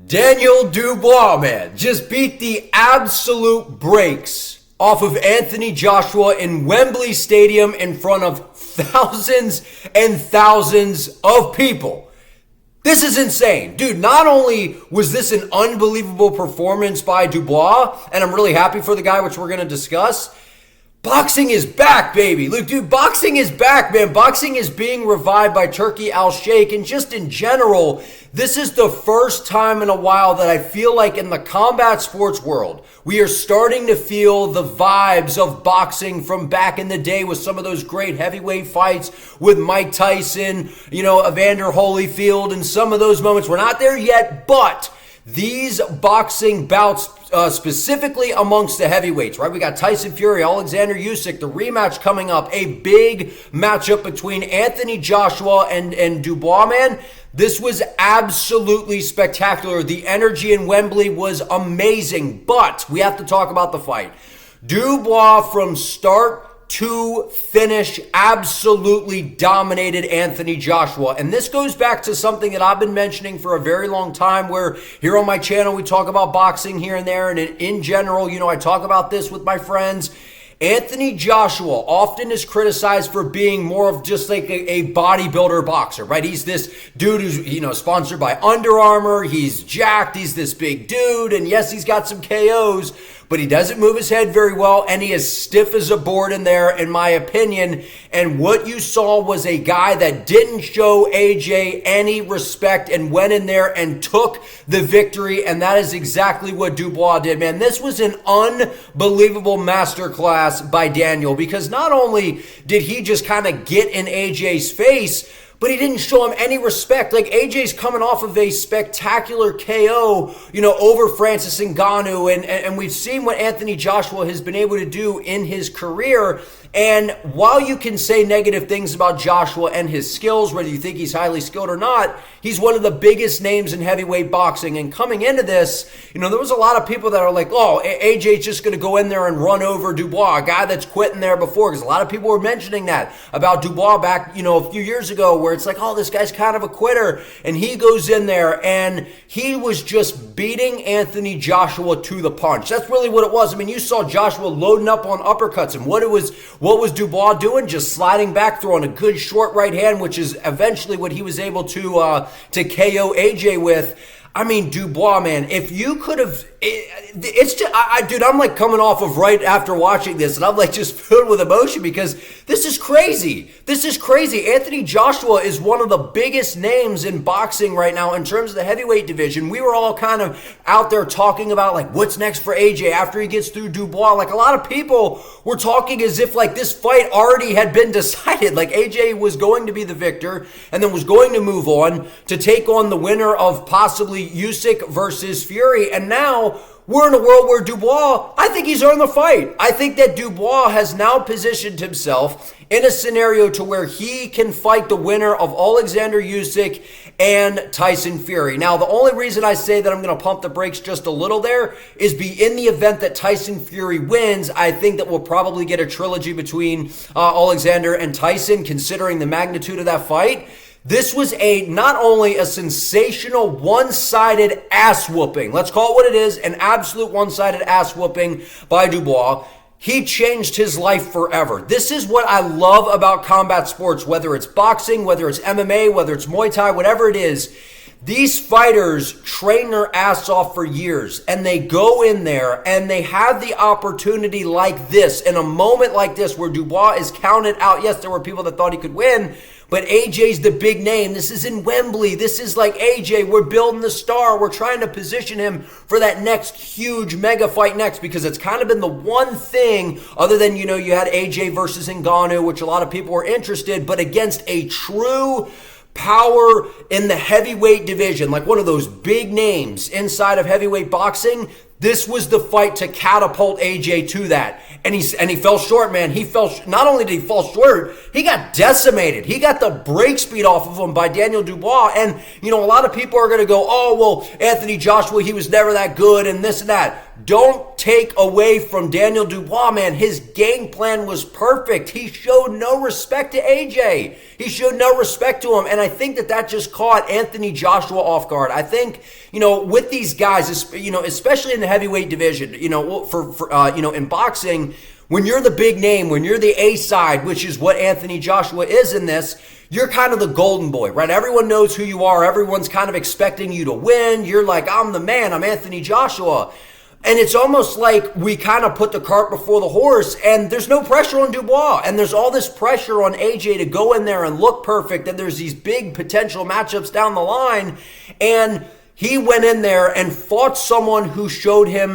Daniel Dubois, man, just beat the absolute brakes off of Anthony Joshua in Wembley Stadium in front of thousands and thousands of people. This is insane. Dude, not only was this an unbelievable performance by Dubois, and I'm really happy for the guy, which we're going to discuss, boxing is back, baby. Look, dude, boxing is back, man. Boxing is being revived by Turki Al-Sheikh, and just in general, this is the first time in a while that I feel like in the combat sports world, we are starting to feel the vibes of boxing from back in the day with some of those great heavyweight fights with Mike Tyson, Evander Holyfield, and some of those moments. We're not there yet, but these boxing bouts, specifically amongst the heavyweights, right? We got Tyson Fury, Alexander Usyk, the rematch coming up, a big matchup between Anthony Joshua and Dubois, man. This was absolutely spectacular. The energy in Wembley was amazing, but we have to talk about the fight. Dubois from start to finish absolutely dominated Anthony Joshua. And this goes back to something that I've been mentioning for a very long time, where here on my channel, we talk about boxing here and there. And in general, I talk about this with my friends. Anthony Joshua often is criticized for being more of just like a bodybuilder boxer, right? He's this dude who's, sponsored by Under Armour. He's jacked. He's this big dude. And yes, he's got some KOs, but he doesn't move his head very well, and he is stiff as a board in there, in my opinion. And what you saw was a guy that didn't show AJ any respect and went in there and took the victory, and that is exactly what Dubois did, man. This was an unbelievable masterclass by Daniel, because not only did he just kind of get in AJ's face, but he didn't show him any respect. Like, AJ's coming off of a spectacular KO, over Francis Ngannou. And we've seen what Anthony Joshua has been able to do in his career. And while you can say negative things about Joshua and his skills, whether you think he's highly skilled or not, he's one of the biggest names in heavyweight boxing. And coming into this, there was a lot of people that are like, oh, AJ's just going to go in there and run over Dubois, a guy that's quitting there before. Because a lot of people were mentioning that about Dubois back, a few years ago, where it's like, oh, this guy's kind of a quitter. And he goes in there and he was just beating Anthony Joshua to the punch. That's really what it was. I mean, you saw Joshua loading up on uppercuts, and what was Dubois doing? Just sliding back, throwing a good short right hand, which is eventually what he was able to KO AJ with. I mean, Dubois, man, if you could have, it's just, dude, I'm like coming off of right after watching this, and I'm like just filled with emotion, because this is crazy. This is crazy. Anthony Joshua is one of the biggest names in boxing right now in terms of the heavyweight division. We were all kind of out there talking about like what's next for AJ after he gets through Dubois. Like, a lot of people were talking as if like this fight already had been decided. Like, AJ was going to be the victor and then was going to move on to take on the winner of possibly Usyk versus Fury. And now we're in a world where Dubois, I think he's earned the fight. I think that Dubois has now positioned himself in a scenario to where he can fight the winner of Alexander Usyk and Tyson Fury. Now, the only reason I say that I'm going to pump the brakes just a little there is in the event that Tyson Fury wins, I think that we'll probably get a trilogy between Alexander and Tyson, considering the magnitude of that fight. This was not only a sensational one-sided ass whooping, let's call it what it is, an absolute one-sided ass whooping by Dubois. He changed his life forever. This is what I love about combat sports, whether it's boxing, whether it's MMA, whether it's Muay Thai, whatever it is. These fighters train their ass off for years, and they go in there and they have the opportunity like this, in a moment like this where Dubois is counted out. Yes, there were people that thought he could win, but AJ's the big name. This is in Wembley. This is like AJ. We're building the star. We're trying to position him for that next huge mega fight next, because it's kind of been the one thing, other than, you had AJ versus Ngannou, which a lot of people were interested, but against a true power in the heavyweight division, like one of those big names inside of heavyweight boxing. This was the fight to catapult AJ to that. And he fell short, man. Not only did he fall short, he got decimated. He got the break speed off of him by Daniel Dubois. And, a lot of people are going to go, oh, well, Anthony Joshua, he was never that good and this and that. don't take away from Daniel Dubois, man. His game plan was perfect. He showed no respect to AJ. He showed no respect to him. And I think that just caught Anthony Joshua off guard. I think, with these guys, especially in the heavyweight division, in boxing, when you're the big name, when you're the A side, which is what Anthony Joshua is in this, you're kind of the golden boy, right? Everyone knows who you are. Everyone's kind of expecting you to win. You're like, I'm the man. I'm Anthony Joshua. And it's almost like we kind of put the cart before the horse, and there's no pressure on Dubois. And there's all this pressure on AJ to go in there and look perfect. And there's these big potential matchups down the line. And he went in there and fought someone who showed him,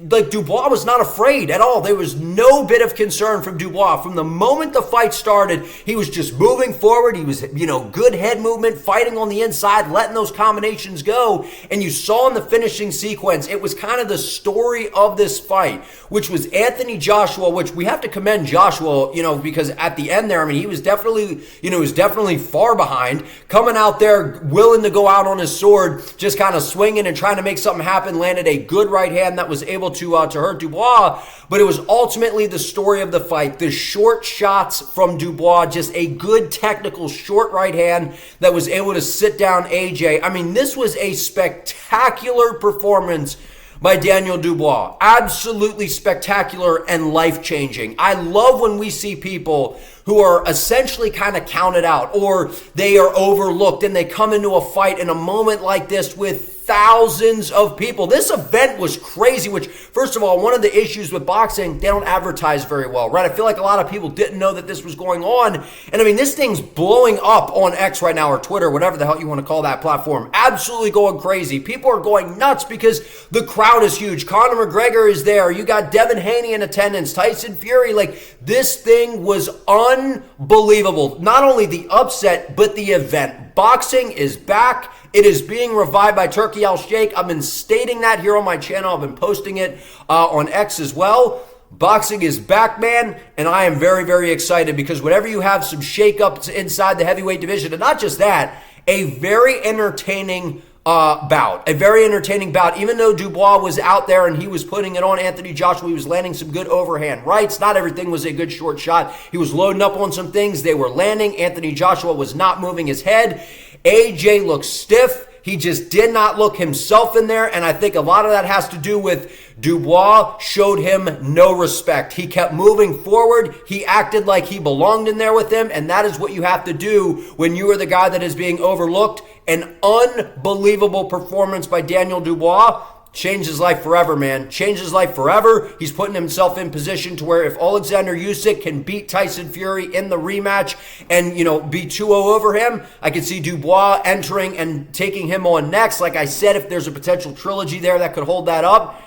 like, Dubois was not afraid at all. There was no bit of concern from Dubois. From the moment the fight started, he was just moving forward. He was, good head movement, fighting on the inside, letting those combinations go. And you saw in the finishing sequence, it was kind of the story of this fight, which was Anthony Joshua, which we have to commend Joshua, because at the end there, he was definitely far behind, coming out there willing to go out on his sword, just kind of swinging and trying to make something happen, landed a good right hand that was able to hurt Dubois. But it was ultimately the story of the fight. The short shots from Dubois, just a good technical short right hand that was able to sit down AJ. This was a spectacular performance by Daniel Dubois. Absolutely spectacular and life-changing. I love when we see people who are essentially kind of counted out, or they are overlooked, and they come into a fight in a moment like this with thousands of people. This event was crazy, which, first of all, one of the issues with boxing, they don't advertise very well, right? I feel like a lot of people didn't know that this was going on. And this thing's blowing up on X right now, or Twitter, whatever the hell you want to call that platform. Absolutely going crazy. People are going nuts because the crowd is huge. Conor McGregor is there. You got Devin Haney in attendance, Tyson Fury. This thing was unbelievable. Not only the upset, but the event. Boxing is back. It is being revived by Turki Al-Sheikh. I've been stating that here on my channel. I've been posting it on X as well. Boxing is back, man, and I am very, very excited because whenever you have some shakeups inside the heavyweight division, and not just that, a very entertaining bout. A very entertaining bout. Even though Dubois was out there and he was putting it on Anthony Joshua, he was landing some good overhand rights. Not everything was a good short shot. He was loading up on some things. They were landing. Anthony Joshua was not moving his head. AJ looked stiff. He just did not look himself in there, and I think a lot of that has to do with Dubois showed him no respect. He kept moving forward. He acted like he belonged in there with him, and that is what you have to do when you are the guy that is being overlooked. An unbelievable performance by Daniel Dubois. Changed his life forever, man. Changed his life forever. He's putting himself in position to where if Alexander Usyk can beat Tyson Fury in the rematch and, be 2-0 over him, I could see Dubois entering and taking him on next. Like I said, if there's a potential trilogy there that could hold that up.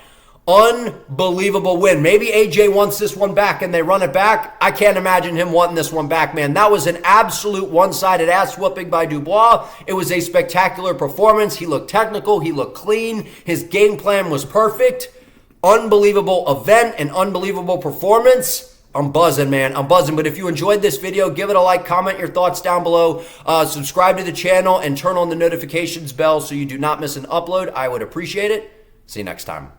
Unbelievable win. Maybe AJ wants this one back and they run it back. I can't imagine him wanting this one back, man. That was an absolute one-sided ass whooping by Dubois. It was a spectacular performance. He looked technical. He looked clean. His game plan was perfect. Unbelievable event and unbelievable performance. I'm buzzing, man. I'm buzzing. But if you enjoyed this video, give it a like, comment your thoughts down below, subscribe to the channel, and turn on the notifications bell so you do not miss an upload. I would appreciate it. See you next time.